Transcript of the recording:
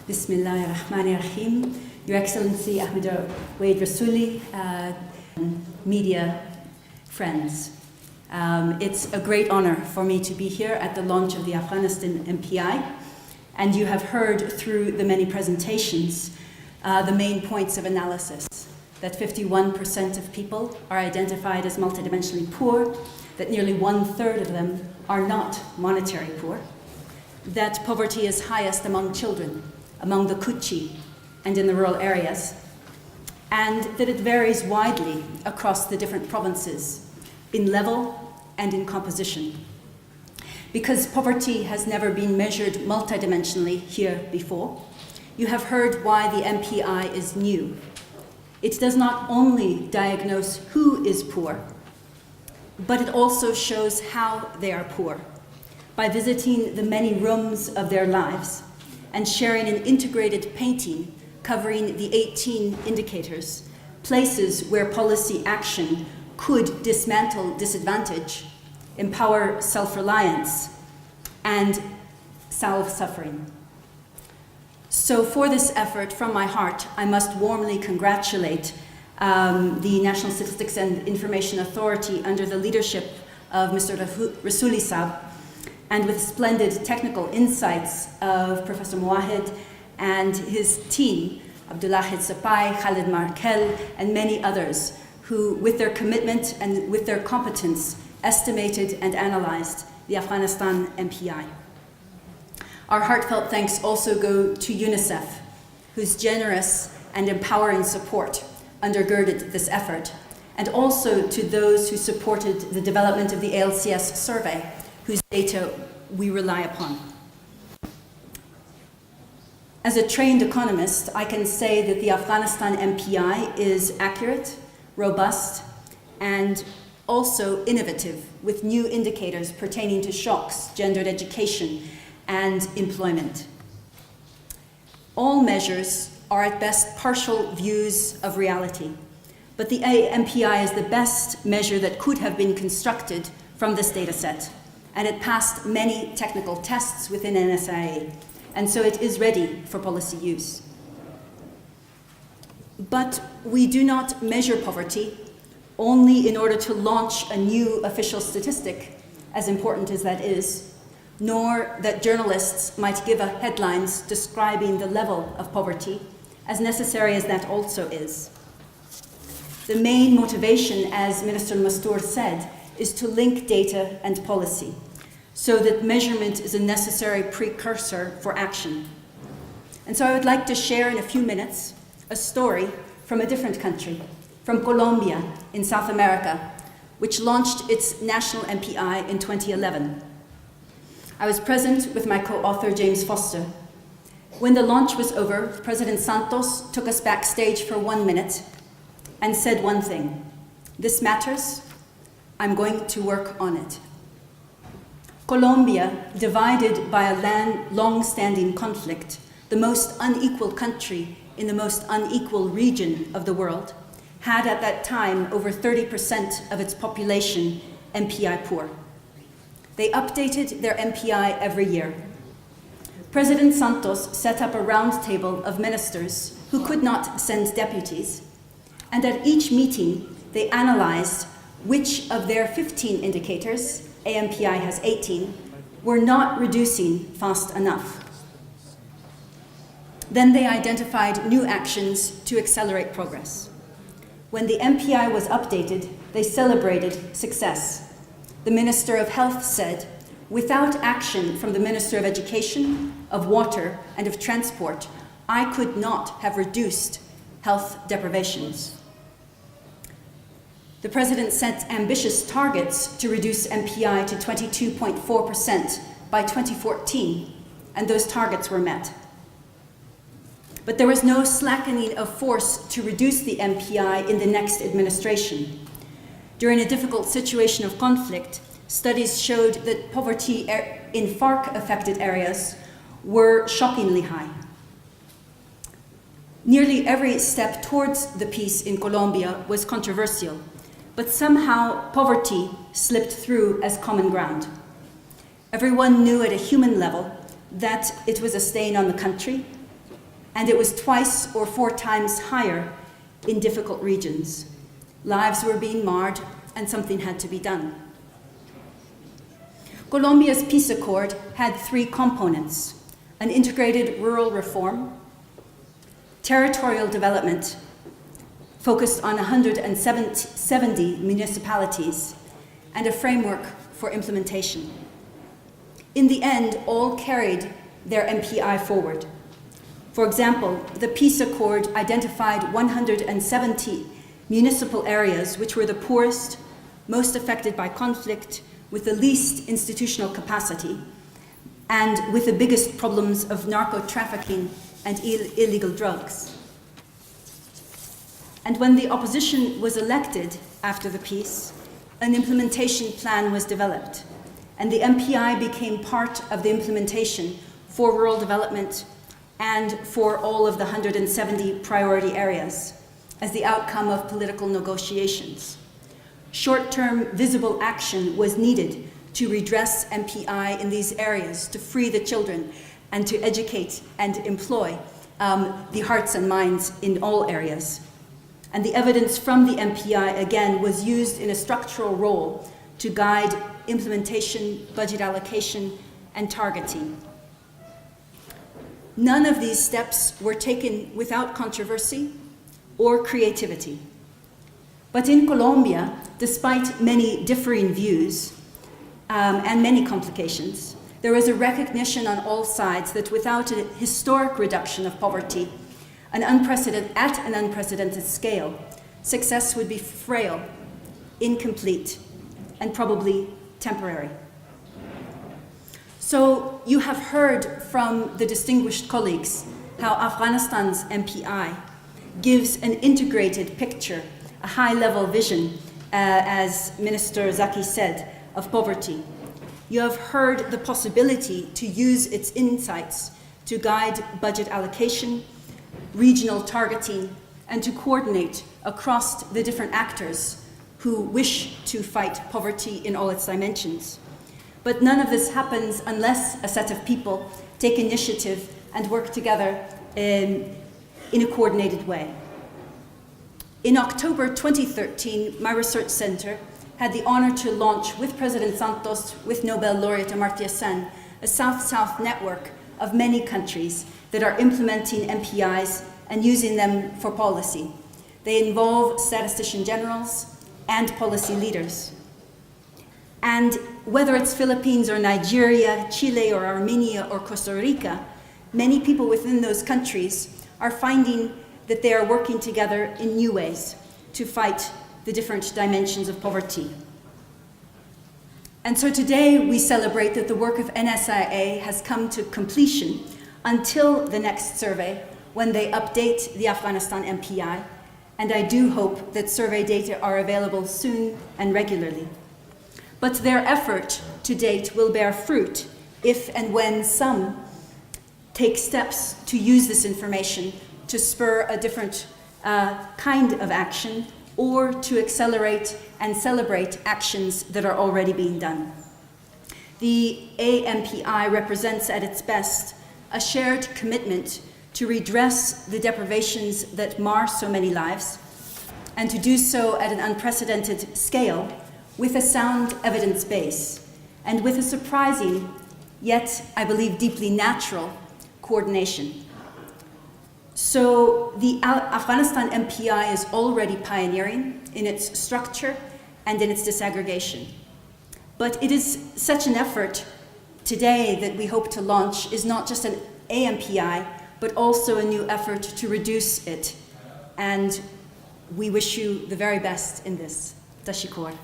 Bismillahirrahmanirrahim. Your Excellency Ahmed Wade Rassouli, media friends. It's a great honor for me to be here at the launch of the Afghanistan MPI, and you have heard through the many presentations the main points of analysis, that 51% of people are identified as multidimensionally poor, that nearly 1/3 of them are not monetary poor, that poverty is highest among children, among the Kutchi and in the rural areas, and that it varies widely across the different provinces in level and in composition. Because poverty has never been measured multidimensionally here before, you have heard why the MPI is new. It does not only diagnose who is poor, but it also shows how they are poor by visiting the many rooms of their lives and sharing an integrated painting covering the 18 indicators, places where policy action could dismantle disadvantage, empower self-reliance, and solve suffering. So for this effort, from my heart, I must warmly congratulate the National Statistics and Information Authority under the leadership of Mr. Rassouli Saab, and with splendid technical insights of Professor Mowahed and his team, Abdullahid Sapai, Khalid Markel, and many others, who, with their commitment and with their competence, estimated and analyzed the Afghanistan MPI. Our heartfelt thanks also go to UNICEF, whose generous and empowering support undergirded this effort, and also to those who supported the development of the ALCS survey, whose data we rely upon. As a trained economist, I can say that the Afghanistan MPI is accurate, robust, and also innovative, with new indicators pertaining to shocks, gendered education, and employment. All measures are at best partial views of reality, but the MPI is the best measure that could have been constructed from this data set, and it passed many technical tests within NSIA, and so it is ready for policy use. But we do not measure poverty only in order to launch a new official statistic, as important as that is, nor that journalists might give headlines describing the level of poverty, as necessary as that also is. The main motivation, as Minister Mastour said, is to link data and policy, so that measurement is a necessary precursor for action. And so I would like to share in a few minutes a story from a different country, from Colombia in South America, which launched its national MPI in 2011. I was present with my co-author, James Foster. When the launch was over, President Santos took us backstage for 1 minute and said one thing: "This matters. I'm going to work on it." Colombia, divided by a long-standing conflict, the most unequal country in the most unequal region of the world, had at that time over 30% of its population MPI poor. They updated their MPI every year. President Santos set up a round table of ministers who could not send deputies, and at each meeting they analyzed which of their 15 indicators, AMPI has 18, were not reducing fast enough. Then they identified new actions to accelerate progress. When the MPI was updated, they celebrated success. The Minister of Health said, "Without action from the Minister of Education, of Water, and of Transport, I could not have reduced health deprivations." The President set ambitious targets to reduce MPI to 22.4% by 2014, and those targets were met. But there was no slackening of force to reduce the MPI in the next administration. During a difficult situation of conflict, studies showed that poverty in FARC-affected areas were shockingly high. Nearly every step towards the peace in Colombia was controversial, but somehow poverty slipped through as common ground. Everyone knew at a human level that it was a stain on the country, and it was 2 or 4 times higher in difficult regions. Lives were being marred, and something had to be done. Colombia's peace accord had 3 components: an integrated rural reform, territorial development, focused on 170 municipalities, and a framework for implementation. In the end, all carried their MPI forward. For example, the peace accord identified 170 municipal areas which were the poorest, most affected by conflict, with the least institutional capacity, and with the biggest problems of narco-trafficking and illegal drugs. And when the opposition was elected after the peace, an implementation plan was developed, and the MPI became part of the implementation for rural development and for all of the 170 priority areas as the outcome of political negotiations. Short-term visible action was needed to redress MPI in these areas, to free the children, and to educate and employ the hearts and minds in all areas. And the evidence from the MPI, again, was used in a structural role to guide implementation, budget allocation, and targeting. None of these steps were taken without controversy or creativity. But in Colombia, despite many differing views and many complications, there was a recognition on all sides that without a historic reduction of poverty, at an unprecedented scale, success would be frail, incomplete, and probably temporary. So you have heard from the distinguished colleagues how Afghanistan's MPI gives an integrated picture, a high-level vision, as Minister Zaki said, of poverty. You have heard the possibility to use its insights to guide budget allocation, regional targeting, and to coordinate across the different actors who wish to fight poverty in all its dimensions. But none of this happens unless a set of people take initiative and work together in a coordinated way. In October 2013, my research center had the honor to launch with President Santos, with Nobel laureate Amartya Sen, a South-South network of many countries that are implementing MPIs and using them for policy. They involve statistician generals and policy leaders. And whether it's Philippines or Nigeria, Chile or Armenia or Costa Rica, many people within those countries are finding that they are working together in new ways to fight the different dimensions of poverty. And so today we celebrate that the work of NSIA has come to completion until the next survey, when they update the Afghanistan MPI, and I do hope that survey data are available soon and regularly. But their effort to date will bear fruit if and when some take steps to use this information to spur a different kind of action, or to accelerate and celebrate actions that are already being done. The AMPI represents at its best a shared commitment to redress the deprivations that mar so many lives, and to do so at an unprecedented scale with a sound evidence base, and with a surprising, yet I believe deeply natural, coordination. So the Afghanistan MPI is already pioneering in its structure and in its disaggregation. But it is such an effort today that we hope to launch is not just an AMPI, but also a new effort to reduce it. And we wish you the very best in this. Tashikor.